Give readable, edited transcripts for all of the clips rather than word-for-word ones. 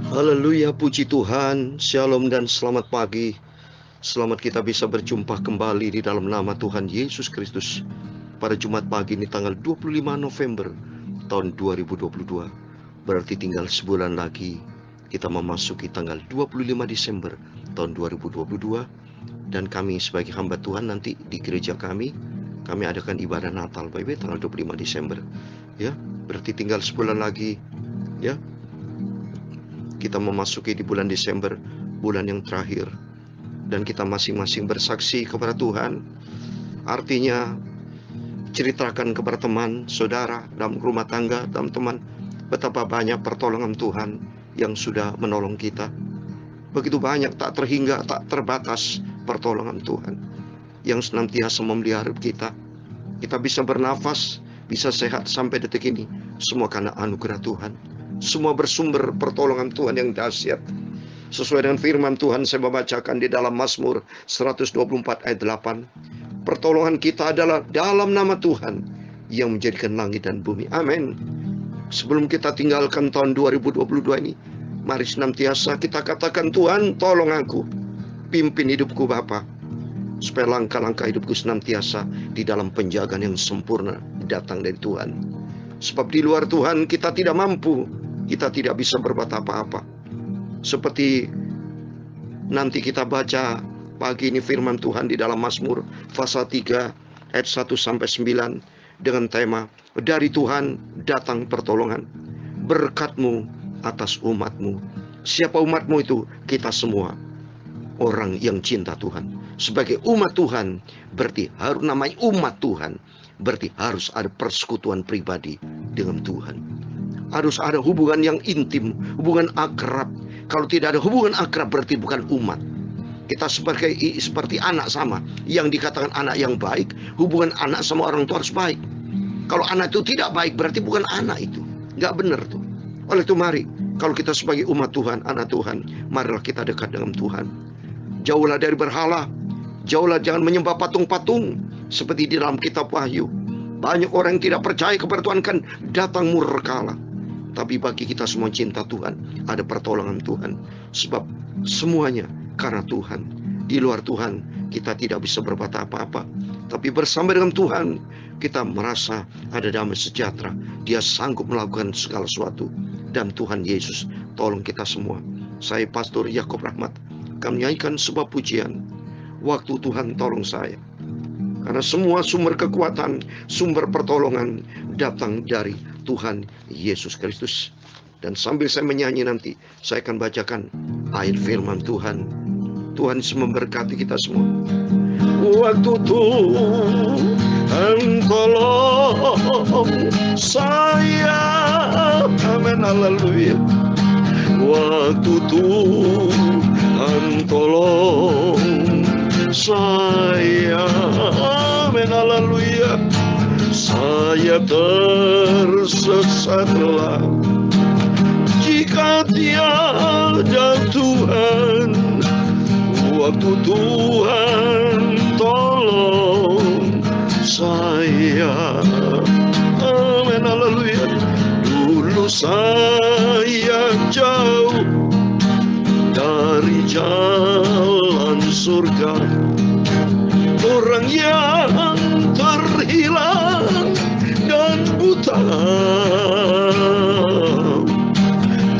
Haleluya, puji Tuhan, shalom dan selamat pagi. Selamat kita bisa berjumpa kembali di dalam nama Tuhan Yesus Kristus pada Jumat pagi ini tanggal 25 November tahun 2022. Berarti tinggal sebulan lagi kita memasuki tanggal 25 Desember tahun 2022. Dan kami sebagai hamba Tuhan nanti di gereja kami adakan ibadah Natal Bapak tanggal 25 Desember. Ya, berarti tinggal sebulan lagi ya. Kita memasuki di bulan Desember, bulan yang terakhir. Dan kita masing-masing bersaksi kepada Tuhan. Artinya, ceritakan kepada teman, saudara, dalam rumah tangga, dalam teman, betapa banyak pertolongan Tuhan yang sudah menolong kita. Begitu banyak, tak terhingga, tak terbatas pertolongan Tuhan yang senantiasa memelihara kita. Kita bisa bernafas, bisa sehat sampai detik ini, semua karena anugerah Tuhan. Semua bersumber pertolongan Tuhan yang dahsyat. Sesuai dengan firman Tuhan, saya membacakan di dalam Mazmur 124 ayat 8. Pertolongan kita adalah dalam nama Tuhan yang menjadikan langit dan bumi. Amin. Sebelum kita tinggalkan tahun 2022 ini, mari senantiasa kita katakan, Tuhan tolong aku, pimpin hidupku Bapa, supaya langkah-langkah hidupku senantiasa di dalam penjagaan yang sempurna datang dari Tuhan. Sebab di luar Tuhan kita tidak mampu, kita tidak bisa berbuat apa-apa. Seperti nanti kita baca pagi ini firman Tuhan di dalam Mazmur pasal 3 ayat 1 sampai 9 dengan tema dari Tuhan datang pertolongan, berkat-Mu atas umat-Mu. Siapa umat-Mu itu? Kita semua orang yang cinta Tuhan. Sebagai umat Tuhan berarti harus namanya umat Tuhan, berarti harus ada persekutuan pribadi dengan Tuhan. Harus ada hubungan yang intim, hubungan akrab. Kalau tidak ada hubungan akrab berarti bukan umat. Kita seperti anak sama, yang dikatakan anak yang baik, hubungan anak sama orang tua harus baik. Kalau anak itu tidak baik berarti bukan anak itu, nggak benar tuh. Oleh itu mari, kalau kita sebagai umat Tuhan, anak Tuhan, marilah kita dekat dengan Tuhan. Jauhlah dari berhala, jauhlah jangan menyembah patung-patung. Seperti di dalam kitab Wahyu, banyak orang yang tidak percaya kepada Tuhan kan datang murkala. Tapi bagi kita semua cinta Tuhan, ada pertolongan Tuhan. Sebab semuanya karena Tuhan. Di luar Tuhan kita tidak bisa berbuat apa-apa. Tapi bersama dengan Tuhan kita merasa ada damai sejahtera. Dia sanggup melakukan segala sesuatu. Dan Tuhan Yesus tolong kita semua. Saya Pastor Yakob Rahmat akan menyanyikan sebuah pujian, waktu Tuhan tolong saya. Karena semua sumber kekuatan, sumber pertolongan datang dari Tuhan Yesus Kristus. Dan sambil saya menyanyi nanti, saya akan bacakan ayat firman Tuhan. Tuhan memberkati kita semua. Waktu Tuhan tolong saya, amin, haleluya. Waktu Tuhan tolong saya, amin, haleluya. Saya tersesatlah jika tiada Tuhan. Waktu Tuhan tolong saya, amin, haleluya. Dulu saya jauh dari jalan surga, orang yang terhilang dan buta.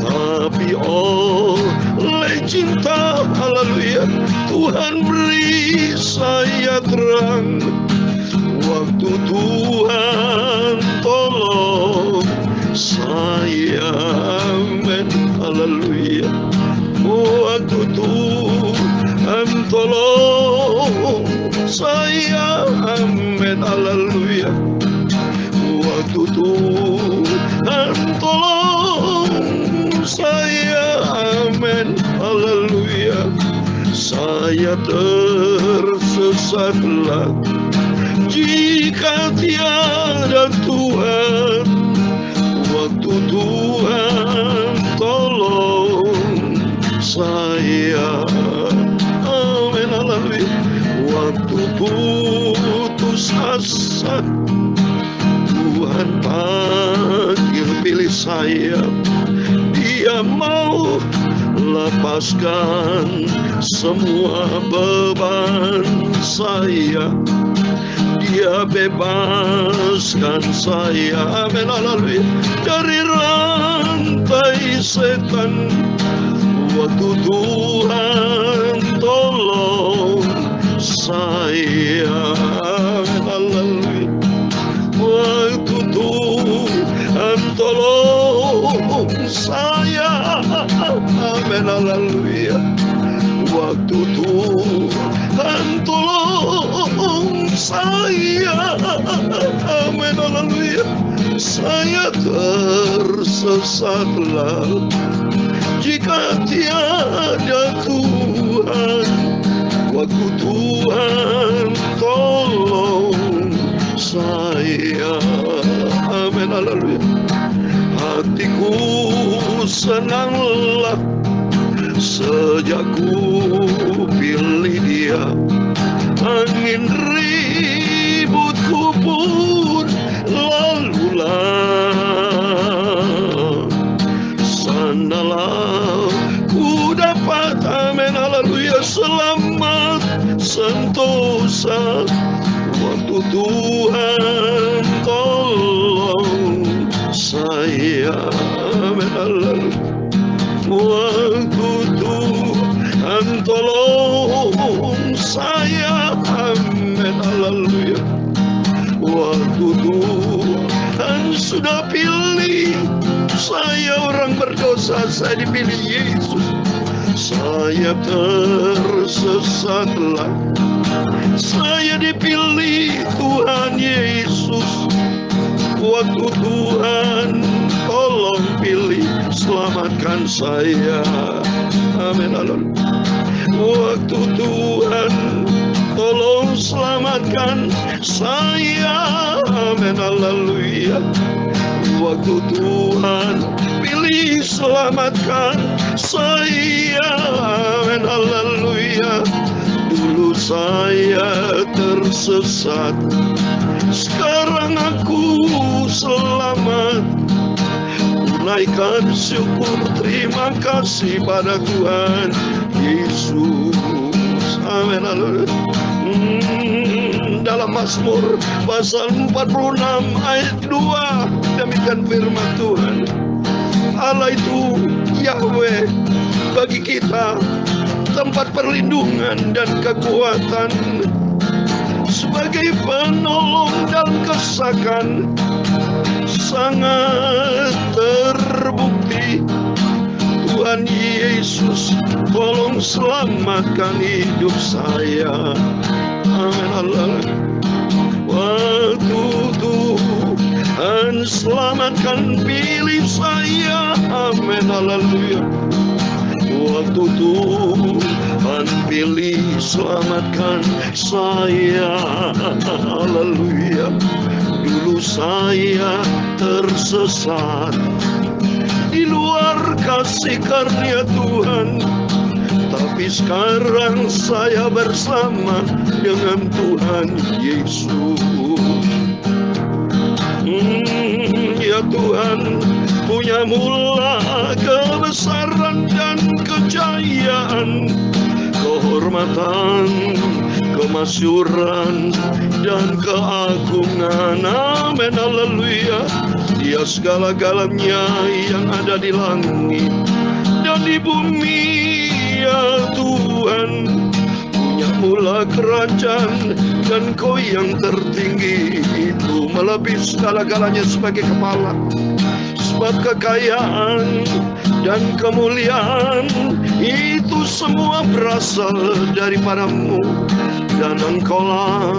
Tapi oleh cinta, haleluya, Tuhan beri saya terang. Waktu Tuhan tolong saya, amin, haleluya. Waktu Tuhan tolong saya, amin, haleluya. Waktu Tuhan tolong saya, amin, haleluya. Saya tersesatlah jika tiada Tuhan. Waktu Tuhan tolong saya, amin, haleluya. Waktu putus asa, Tuhan panggil pilih saya. Dia Dia mau lepaskan semua beban saya. Dia bebaskan saya, amin, haleluya, dari rantai setan. Waktu Tuhan tolong saya, amin, haleluya. Waktu Tuhan tolong saya, amin, haleluya. Waktu Tuhan tolong saya, amin, haleluya. Saya tersesatlah jika tiada Tuhan. Waktu Tuhan tolong saya, amin, haleluya. Hatiku senanglah sejak ku pilih Dia. Angin ributku pun lalulah. Sanalah ku dapat, amin, haleluya, selamat sentosa. Waktu Tuhan tolong saya, amin, haleluya. Waktu Tuhan tolong saya, amin, haleluya. Waktu Tuhan sudah pilih saya, orang berdosa, saya dipilih Yesus. Saya tersesatlah, saya dipilih Tuhan Yesus. Waktu Tuhan tolong pilih, selamatkan saya, amin, haleluya. Waktu Tuhan tolong selamatkan saya, amin, haleluya. Waktu Tuhan pilih, selamatkan saya, amin, haleluya. Dulu saya tersesat, sekarang aku selamat. Naikkan syukur, terima kasih pada Tuhan Yesus, amin, haleluya. Dalam Mazmur pasal 46 ayat 2, demikian firman Tuhan. Allah itu Yahweh bagi kita, tempat perlindungan dan kekuatan, sebagai penolong dalam kesesakan. Sangat terbukti Tuhan Yesus tolong selamatkan hidup saya, amin, haleluya. Waktu Tuhan selamatkan pilih saya, amin, haleluya. Waktu Tuhan pilih selamatkan saya, haleluya. Dulu saya tersesat di luar kasih karunia Tuhan, tapi sekarang saya bersama dengan Tuhan Yesus. Ya Tuhan, punya mula kebesaran dan kejayaan, kehormatan, kemasyuran, dan keagungan, amin, haleluya. Dia segala-galanya yang ada di langit dan di bumi, ya Tuhan. Punya mula kerajaan, dan Kau yang tertinggi itu melebihi segala-galanya sebagai kepala. Sebab kekayaan dan kemuliaan itu semua berasal daripada-Mu, dan Engkaulah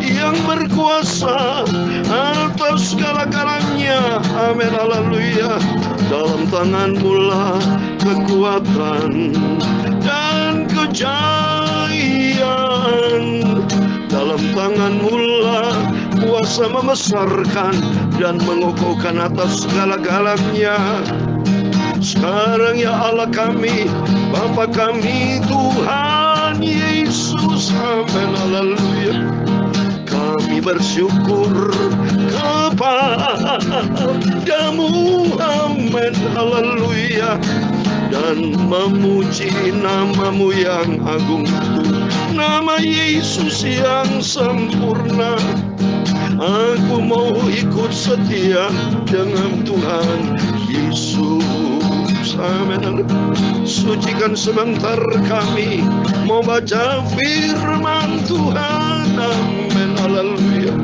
yang berkuasa atas segala-galanya, amin, haleluya. Dalam tangan-Mu lah kekuatan dan kejayaan, dalam tangan-Mu lah kuasa membesarkan dan mengokohkan atas segala-galanya. Sekarang ya Allah kami, Bapa kami, Tuhan Yesus, amin, haleluya. Kami bersyukur kepadamu, amin, haleluya. dan memuji namamu yang agung itu, nama Yesus yang sempurna. Aku mau ikut setia dengan Tuhan Yesus. Amin. Sucikan sebentar kami mau baca firman Tuhan. Amin. Haleluya.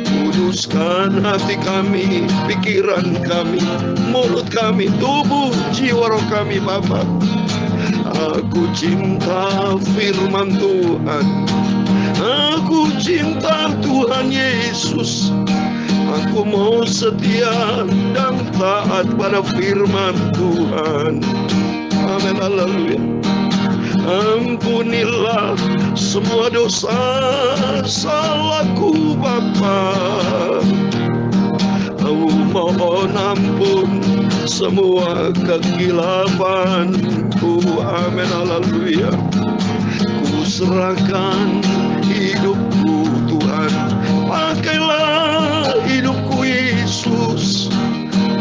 Kuduskan hati kami, pikiran kami, mulut kami, tubuh, jiwa roh kami, Bapa. Aku cinta firman Tuhan. Aku cinta Tuhan Yesus. Aku mau setia dan taat pada firman Tuhan. Amin. Haleluya. Ampunilah semua dosa salahku, Bapa. Aku mohon ampun semua kegilapanku. Amin. Haleluya. Ku serahkan hidupku, Tuhan. Pakailah hidupku, Yesus,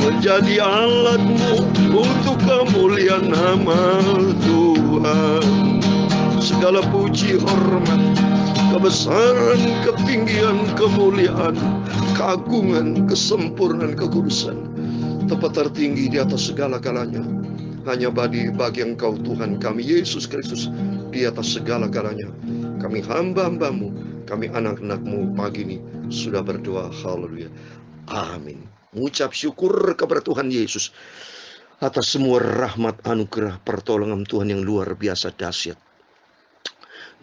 menjadi alat-Mu untuk kemuliaan nama Tuhan. Segala puji, hormat, kebesaran, ketinggian, kemuliaan, keagungan, kesempurnaan, kekudusan, tempat tertinggi di atas segala-galanya hanya bagi Engkau Tuhan kami Yesus Kristus. Di atas segala-galanya kami hamba-Hambamu, kami anak-anak-Mu pagi ini sudah berdoa. Haleluya. Amin. Mengucap syukur kepada Tuhan Yesus atas semua rahmat, anugerah, pertolongan Tuhan yang luar biasa dahsyat.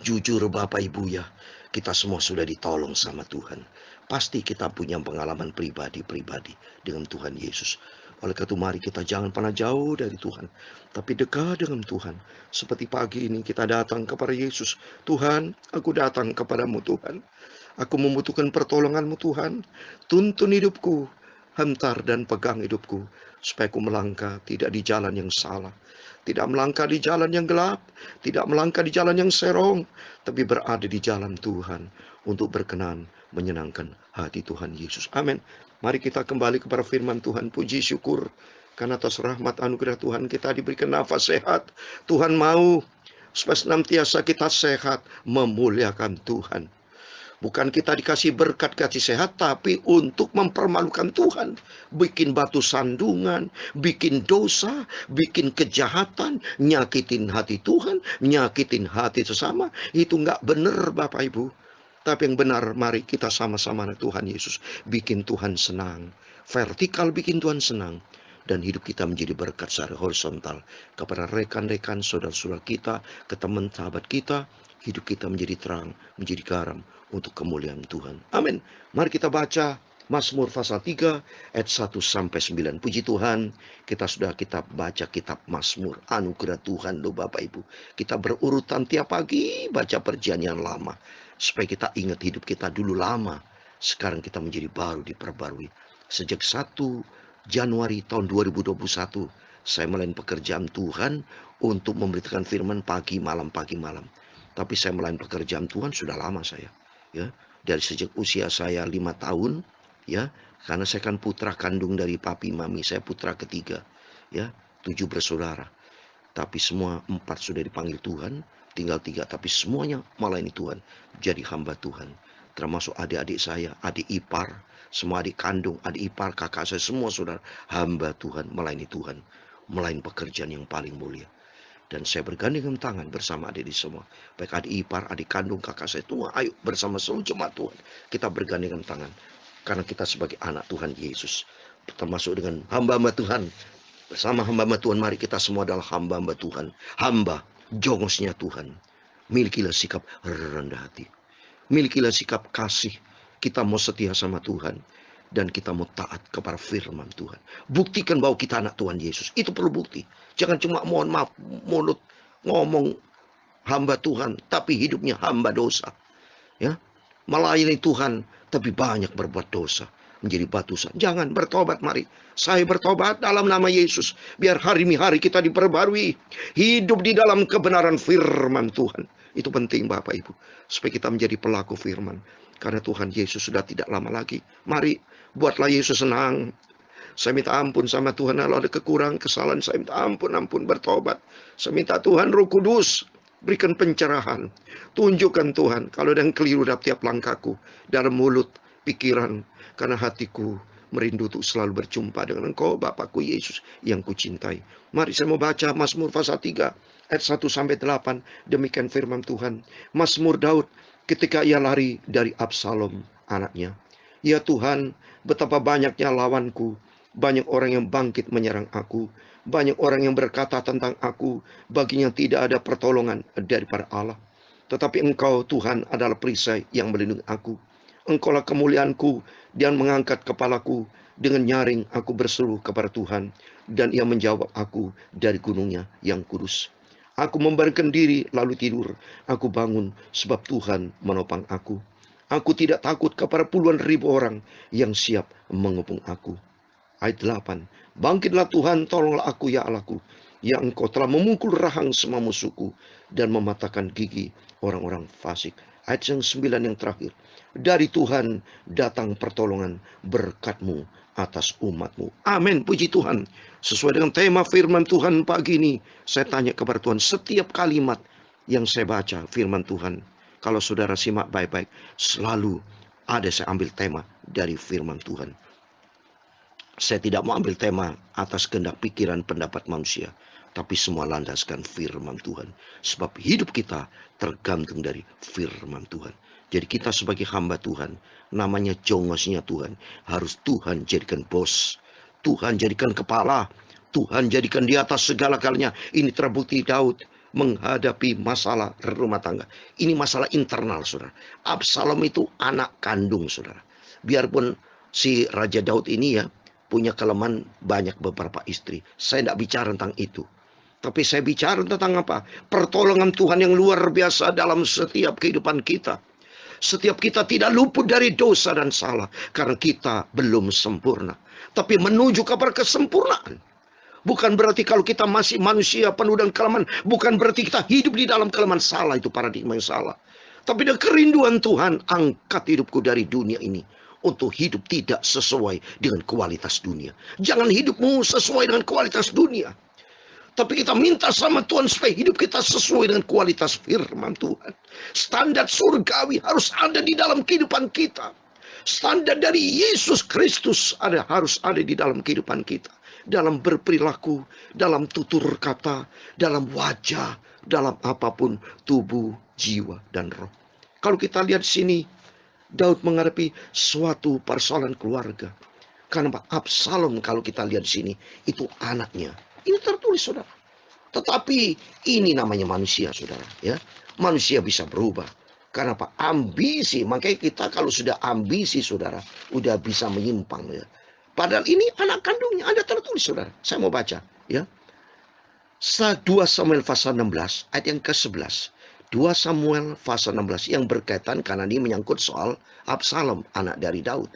Jujur Bapak Ibu ya, kita semua sudah ditolong sama Tuhan. Pasti kita punya pengalaman pribadi dengan Tuhan Yesus. Oleh karena itu mari kita jangan pernah jauh dari Tuhan, tapi dekat dengan Tuhan. Seperti pagi ini kita datang kepada Yesus. Tuhan, aku datang kepadamu Tuhan. Aku membutuhkan pertolonganmu Tuhan. Tuntun hidupku, hantar dan pegang hidupku, supaya aku melangkah tidak di jalan yang salah, tidak melangkah di jalan yang gelap, tidak melangkah di jalan yang serong, tapi berada di jalan Tuhan untuk berkenan menyenangkan hati Tuhan Yesus. Amin. Mari kita kembali kepada firman Tuhan. Puji syukur karena atas rahmat anugerah Tuhan kita diberikan nafas sehat. Tuhan mau supaya senantiasa kita sehat memuliakan Tuhan. Bukan kita dikasih berkat kasih sehat, tapi untuk mempermalukan Tuhan. Bikin batu sandungan, bikin dosa, bikin kejahatan, nyakitin hati Tuhan, nyakitin hati sesama. Itu nggak benar Bapak Ibu. Tapi yang benar, mari kita sama-sama Tuhan Yesus. Bikin Tuhan senang. Vertikal bikin Tuhan senang. Dan hidup kita menjadi berkat secara horizontal. Kepada rekan-rekan, saudara-saudara kita, ke teman sahabat kita. Hidup kita menjadi terang, menjadi garam untuk kemuliaan Tuhan. Amin. Mari kita baca Mazmur pasal 3 ayat 1-9. Puji Tuhan, kita baca kitab Mazmur. Anugerah Tuhan loh Bapak Ibu. Kita berurutan tiap pagi baca perjanjian lama. Supaya kita ingat hidup kita dulu lama. Sekarang kita menjadi baru, diperbarui. Sejak 1 Januari tahun 2021, saya mulai pekerjaan Tuhan untuk memberitakan firman pagi malam. Tapi saya mulai pekerjaan Tuhan sudah lama saya. Ya, dari sejak usia saya 5 tahun, ya, karena saya kan putra kandung dari papi mami, saya putra ketiga, ya, 7 bersaudara. Tapi semua 4 sudah dipanggil Tuhan, tinggal 3, tapi semuanya melayani Tuhan, jadi hamba Tuhan. Termasuk adik-adik saya, adik ipar, semua adik kandung, adik ipar, kakak saya, semua saudara hamba Tuhan, melayani Tuhan, melayani pekerjaan yang paling mulia. Dan saya bergandengan tangan bersama adik-adik semua. Baik adik ipar, adik kandung, kakak saya tua. Ayo bersama seluruh jemaat Tuhan. Kita bergandengan tangan. Karena kita sebagai anak Tuhan Yesus. Termasuk dengan hamba-hamba Tuhan. Bersama hamba-hamba Tuhan, mari kita semua adalah hamba-hamba Tuhan. Hamba, jongosnya Tuhan. Milikilah sikap rendah hati. Milikilah sikap kasih. Kita mau setia sama Tuhan. Dan kita mau taat kepada firman Tuhan. Buktikan bahwa kita anak Tuhan Yesus. Itu perlu bukti. Jangan cuma mohon maaf, mulut ngomong hamba Tuhan, tapi hidupnya hamba dosa. Ya, melayani Tuhan, tapi banyak berbuat dosa, menjadi batusan. Jangan, bertobat mari. Saya bertobat dalam nama Yesus. Biar hari-hari kita diperbarui. Hidup di dalam kebenaran firman Tuhan. Itu penting Bapak Ibu. Supaya kita menjadi pelaku firman. Karena Tuhan Yesus sudah tidak lama lagi. Mari, buatlah Yesus senang. Saya minta ampun sama Tuhan, kalau ada kekurangan, kesalahan, saya minta ampun, bertobat. Saya minta Tuhan Roh Kudus, berikan pencerahan. Tunjukkan Tuhan, kalau ada yang keliru dalam tiap langkahku, dalam mulut, pikiran, karena hatiku merindu untuk selalu berjumpa dengan Engkau, Bapakku Yesus yang kucintai. Mari saya mau baca Mazmur pasal 3, ayat 1-8. Demikian firman Tuhan. Mazmur Daud ketika ia lari dari Absalom anaknya. Ya Tuhan, betapa banyaknya lawanku. Banyak orang yang bangkit menyerang aku. Banyak orang yang berkata tentang aku, baginya tidak ada pertolongan daripada Allah. Tetapi Engkau Tuhan adalah perisai yang melindungi aku. Engkaulah kemuliaanku dan mengangkat kepalaku. Dengan nyaring aku berseru kepada Tuhan, dan Ia menjawab aku dari gunungnya yang kudus. Aku membaringkan diri lalu tidur. Aku bangun sebab Tuhan menopang aku. Aku tidak takut kepada puluhan ribu orang yang siap mengepung aku. Ayat 8. Bangkitlah Tuhan, tolonglah aku ya Allahku. Ya Engkau telah memukul rahang semua musuhku dan mematahkan gigi orang-orang fasik. Ayat yang 9 yang terakhir. Dari Tuhan datang pertolongan, berkat-Mu atas umat-Mu. Amin, puji Tuhan. Sesuai dengan tema firman Tuhan pagi ini, saya tanya kepada Tuhan, setiap kalimat yang saya baca firman Tuhan, kalau saudara simak baik-baik, selalu ada saya ambil tema dari firman Tuhan. Saya tidak mau ambil tema atas kehendak pikiran pendapat manusia, tapi semua landaskan firman Tuhan. Sebab hidup kita tergantung dari firman Tuhan. Jadi kita sebagai hamba Tuhan, namanya jongosnya Tuhan, harus Tuhan jadikan bos. Tuhan jadikan kepala. Tuhan jadikan di atas segala-galanya. Ini terbukti Daud menghadapi masalah rumah tangga. Ini masalah internal, saudara. Absalom itu anak kandung, saudara. Biarpun si Raja Daud ini ya, punya kelemahan banyak beberapa istri. Saya tidak bicara tentang itu. Tapi saya bicara tentang apa? Pertolongan Tuhan yang luar biasa dalam setiap kehidupan kita. Setiap kita tidak luput dari dosa dan salah. Karena kita belum sempurna. Tapi menuju kepada kesempurnaan. Bukan berarti kalau kita masih manusia penuh dengan kelemahan. Bukan berarti kita hidup di dalam kelemahan. Salah, itu paradigma yang salah. Tapi dengan kerinduan Tuhan, angkat hidupku dari dunia ini. Untuk hidup tidak sesuai dengan kualitas dunia. Jangan hidupmu sesuai dengan kualitas dunia. Tapi kita minta sama Tuhan supaya hidup kita sesuai dengan kualitas firman Tuhan. Standar surgawi harus ada di dalam kehidupan kita. Standar dari Yesus Kristus harus ada di dalam kehidupan kita. Dalam berperilaku, dalam tutur kata, dalam wajah, dalam apapun tubuh, jiwa, dan roh. Kalau kita lihat sini, Daud menghadapi suatu persoalan keluarga. Karena Absalom kalau kita lihat di sini, itu anaknya. Ini tertulis, saudara. Tetapi ini namanya manusia, saudara. Ya, manusia bisa berubah. Karena ambisi. Makanya kita kalau sudah ambisi, saudara, udah bisa menyimpang. Ya. Padahal ini anak kandungnya, ada tertulis, saudara. Saya mau baca. Ya, 2 Samuel pasal 16, ayat yang ke-11. 2 Samuel pasal 16 yang berkaitan karena ini menyangkut soal Absalom, anak dari Daud.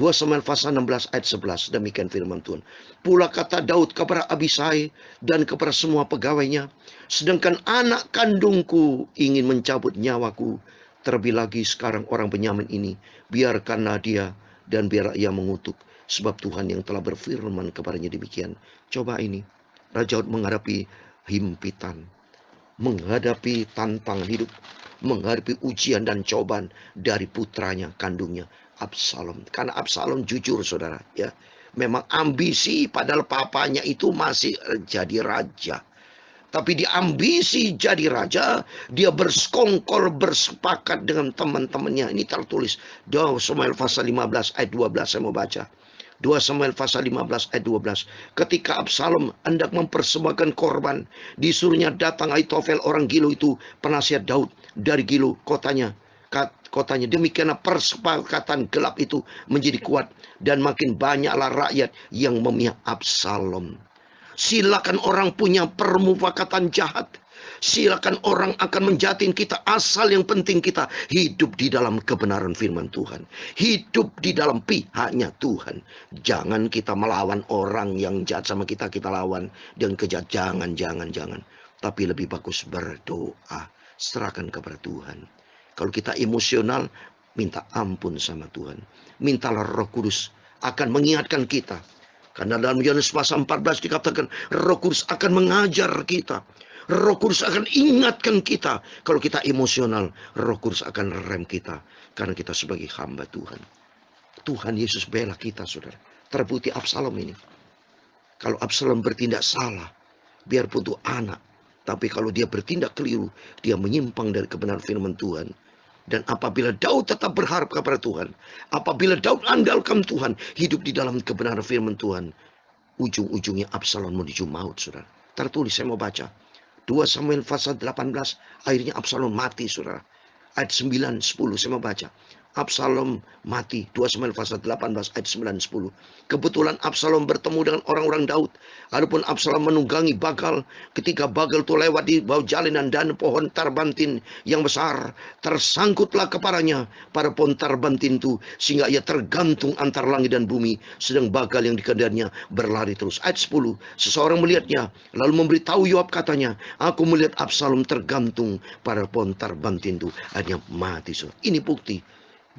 2 Samuel pasal 16 ayat 11, demikian firman Tuhan. Pula kata Daud kepada Abisai dan kepada semua pegawainya, sedangkan anak kandungku ingin mencabut nyawaku, terlebih lagi sekarang orang Benyamin ini, biarkanlah dia dan biar ia mengutuk, sebab Tuhan yang telah berfirman kepadanya demikian. Coba ini, Raja Daud menghadapi himpitan, menghadapi tantangan hidup, menghadapi ujian dan cobaan dari putranya kandungnya Absalom. Karena Absalom jujur, saudara, ya, memang ambisi, padahal papanya itu masih jadi raja. Tapi di ambisi jadi raja, dia bersekongkol, bersepakat dengan teman-temannya. Ini tertulis 2 Samuel pasal 15 ayat 12, saya mau baca. 2 Samuel pasal 15 ayat 12. Ketika Absalom hendak mempersembahkan korban, disuruhnya datang Ahitofel orang Gilo itu, penasihat Daud dari Gilo kotanya. Demikianlah persepakatan gelap itu menjadi kuat, dan makin banyaklah rakyat yang memihak Absalom. Silakan orang punya permufakatan jahat. Silakan orang akan menjahatin kita, asal yang penting kita hidup di dalam kebenaran firman Tuhan. Hidup di dalam pihaknya Tuhan. Jangan kita melawan orang yang jahat sama kita, kita lawan dengan kejahatan. Jangan. Tapi lebih bagus berdoa, serahkan kepada Tuhan. Kalau kita emosional, minta ampun sama Tuhan. Mintalah Roh Kudus akan mengingatkan kita. Karena dalam Yohanes pasal 14 dikatakan Roh Kudus akan mengajar kita. Roh Kudus akan ingatkan kita. Kalau kita emosional, Roh Kudus akan rem kita. Karena kita sebagai hamba Tuhan. Tuhan Yesus bela kita, saudara. Terbukti Absalom ini. Kalau Absalom bertindak salah, biarpun itu anak, tapi kalau dia bertindak keliru, dia menyimpang dari kebenaran firman Tuhan. Dan apabila Daud tetap berharap kepada Tuhan, apabila Daud andalkan Tuhan, hidup di dalam kebenaran firman Tuhan, ujung-ujungnya Absalom menuju maut, saudara. Tertulis, saya mau baca. 2 Samuel pasal 18, akhirnya Absalom mati, saudara. Ayat 9, 10, saya mau baca. Absalom mati. 2 Samuel pasal 18 ayat 9, 10. Kebetulan Absalom bertemu dengan orang-orang Daud. Adapun Absalom menunggangi Bagal. Ketika Bagal itu lewat di bawah jalinan dan pohon tarbantin yang besar, tersangkutlah kepalanya pada pohon tarbantin itu, sehingga ia tergantung antar langit dan bumi, sedang Bagal yang dikedarnya berlari terus. Ayat 10. Seseorang melihatnya, lalu memberitahu Yoab, katanya, aku melihat Absalom tergantung pada pohon tarbantin itu. Akhirnya mati. Ini bukti.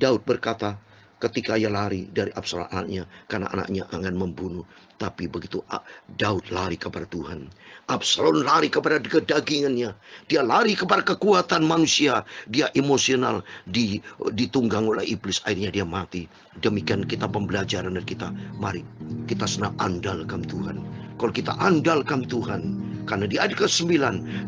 Daud berkata ketika ia lari dari Absalom anaknya, karena anaknya akan membunuh. Tapi begitu Daud lari kepada Tuhan, Absalom lari kepada kedagingannya. Dia lari kepada kekuatan manusia. Dia emosional, ditunggang oleh iblis. Akhirnya dia mati. Demikian kita pembelajaran dari kita. Mari kita senang andalkan Tuhan. Kalau kita andalkan Tuhan, karena di ayat ke-9,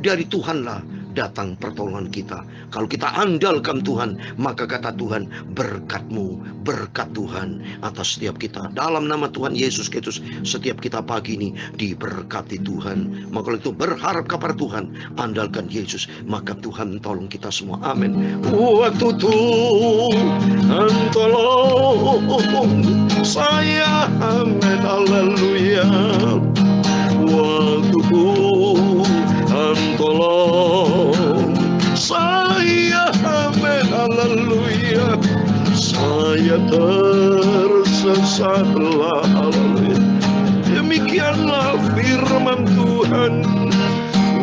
dari Tuhanlah datang pertolongan kita. Kalau kita andalkan Tuhan, maka kata Tuhan, berkat-Mu, berkat Tuhan atas setiap kita. Dalam nama Tuhan Yesus Kristus, setiap kita pagi ini diberkati Tuhan. Maka kalau itu berharap kepada Tuhan, andalkan Yesus, maka Tuhan tolong kita semua. Amin. Waktu Tuhan tolong saya, amin, haleluya. Waktu Tuhan tolong saya, amin, haleluya. Saya tersesatlah, haleluya. Demikianlah firman Tuhan.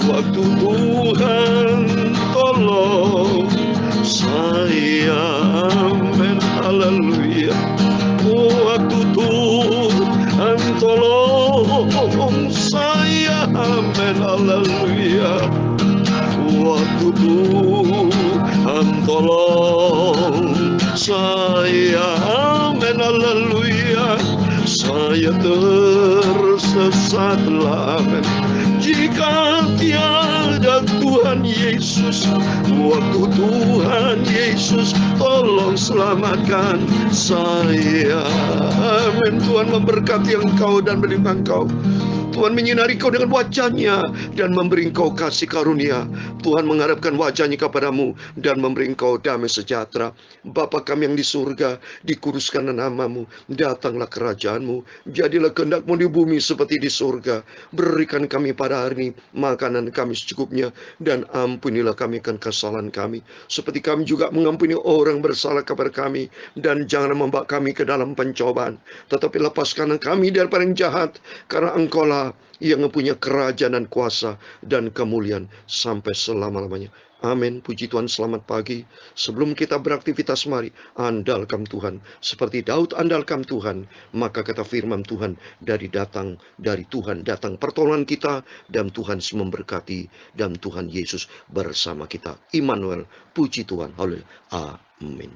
Waktu Tuhan tolong saya, amin, haleluya. Waktu Tuhan tolong saya, amin, haleluya. Waktu Tuhan tolong saya, amin, haleluya. Saya tersesatlah, amin. Jika tiada Tuhan Yesus, waktu Tuhan Yesus tolong selamatkan saya, amin. Tuhan memberkati engkau dan melimpah engkau. Tuhan menyinari kau dengan wajah-Nya dan memberi engkau kasih karunia. Tuhan mengharapkan wajah-Nya kepadamu dan memberi engkau damai sejahtera. Bapa kami yang di surga, dikuduskan nama-Mu, datanglah kerajaan-Mu, jadilah kehendak-Mu di bumi seperti di surga. Berikan kami pada hari ini makanan kami secukupnya, dan ampunilah kami akan kesalahan kami, seperti kami juga mengampuni orang bersalah kepada kami. Dan jangan membawa kami ke dalam pencobaan, tetapi lepaskan kami daripada yang jahat, karena Engkau-lah yang mempunyai kerajaan dan kuasa dan kemuliaan sampai selama-lamanya. Amin. Puji Tuhan, selamat pagi. Sebelum kita beraktivitas, mari andalkan Tuhan. Seperti Daud andalkan Tuhan, maka kata firman Tuhan, dari Tuhan datang pertolongan kita, dan Tuhan memberkati, dan Tuhan Yesus bersama kita. Immanuel, puji Tuhan. Haleluya. Amin.